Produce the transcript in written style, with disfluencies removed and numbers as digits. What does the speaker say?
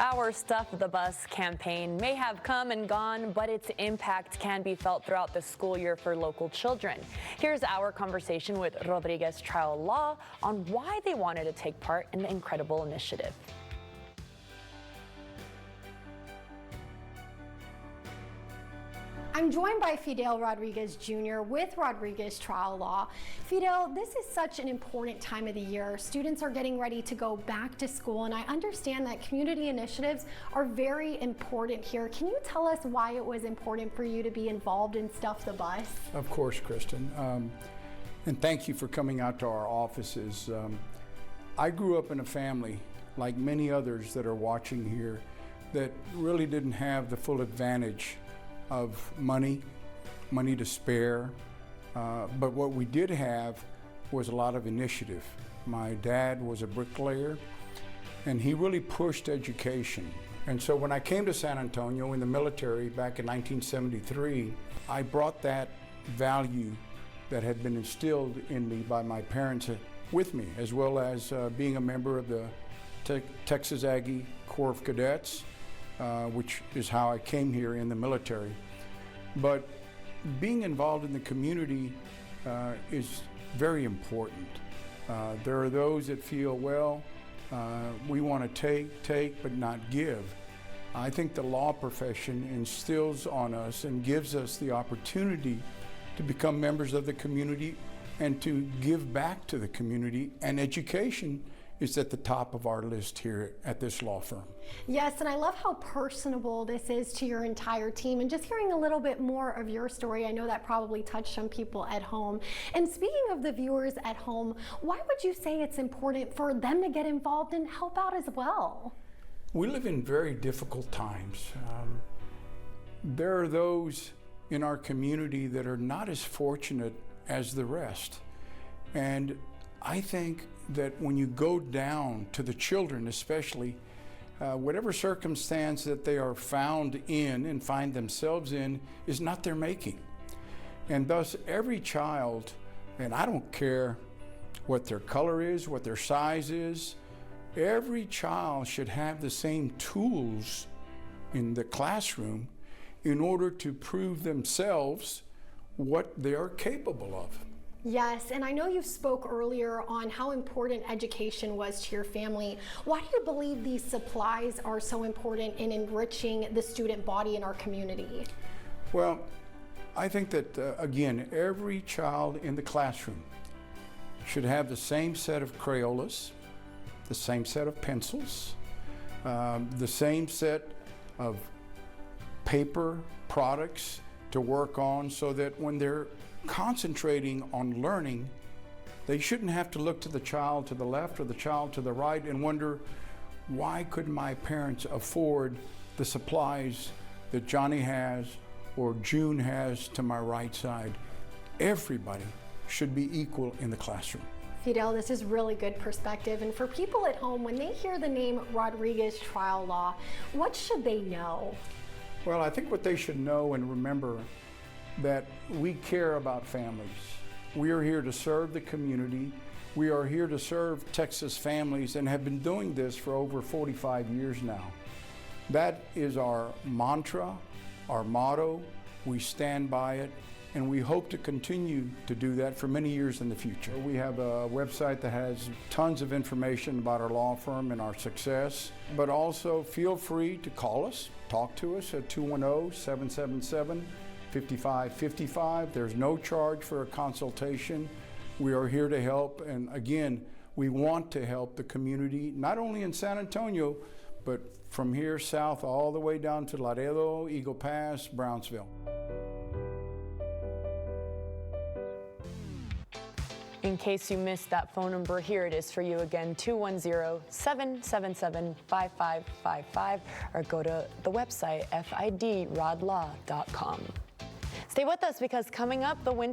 Our Stuff the Bus campaign may have come and gone, but its impact can be felt throughout the school year for local children. Here's our conversation with Rodriguez Trial Law on why they wanted to take part in the incredible initiative. I'm joined by Fidel Rodriguez Jr. with Rodriguez Trial Law. Fidel, this is such an important time of the year. Students are getting ready to go back to school, and I understand that community initiatives are very important here. Can you tell us why it was important for you to be involved in Stuff the Bus? Of course, Kristen. And thank you for coming out to our offices. I grew up in a family, like many others that are watching here, that really didn't have the full advantage of money to spare, but what we did have was a lot of initiative. My dad was a bricklayer, and he really pushed education. And so when I came to San Antonio in the military back in 1973, I brought that value that had been instilled in me by my parents with me, as well as being a member of the Texas Aggie Corps of Cadets, which is how I came here in the military. But being involved in the community is very important. There are those that feel, well, we want to take, but not give. I think the law profession instills on us and gives us the opportunity to become members of the community and to give back to the community, and education is at the top of our list here at this law firm. Yes, and I love how personable this is to your entire team, and just hearing a little bit more of your story, I know that probably touched some people at home. And speaking of the viewers at home, why would you say it's important for them to get involved and help out as well? We live in very difficult times. There are those in our community that are not as fortunate as the rest. And I think that when you go down to the children especially, whatever circumstance that they are found in and find themselves in is not their making. And thus every child, and I don't care what their color is, what their size is, every child should have the same tools in the classroom in order to prove themselves what they are capable of. Yes, and I know you spoke earlier on how important education was to your family. Why do you believe these supplies are so important in enriching the student body in our community? Well, I think that, again, every child in the classroom should have the same set of Crayolas, the same set of pencils, the same set of paper products to work on, so that when they're concentrating on learning, they shouldn't have to look to the child to the left or the child to the right and wonder, why couldn't my parents afford the supplies that Johnny has or June has to my right side? Everybody should be equal in the classroom. Fidel, this is really good perspective. And for people at home, when they hear the name Rodriguez Trial Law, what should they know? Well, I think what they should know and remember that we care about families. We are here to serve the community. We are here to serve Texas families and have been doing this for over 45 years now. That is our mantra, our motto. We stand by it, and we hope to continue to do that for many years in the future. We have a website that has tons of information about our law firm and our success, but also feel free to call us, talk to us at 210-777-5555. There's no charge for a consultation. We are here to help, and again, we want to help the community, not only in San Antonio, but from here south all the way down to Laredo, Eagle Pass, Brownsville. In case you missed that phone number, here it is for you again, 210-777-5555, or go to the website, fidrodlaw.com. Stay with us, because coming up, the winter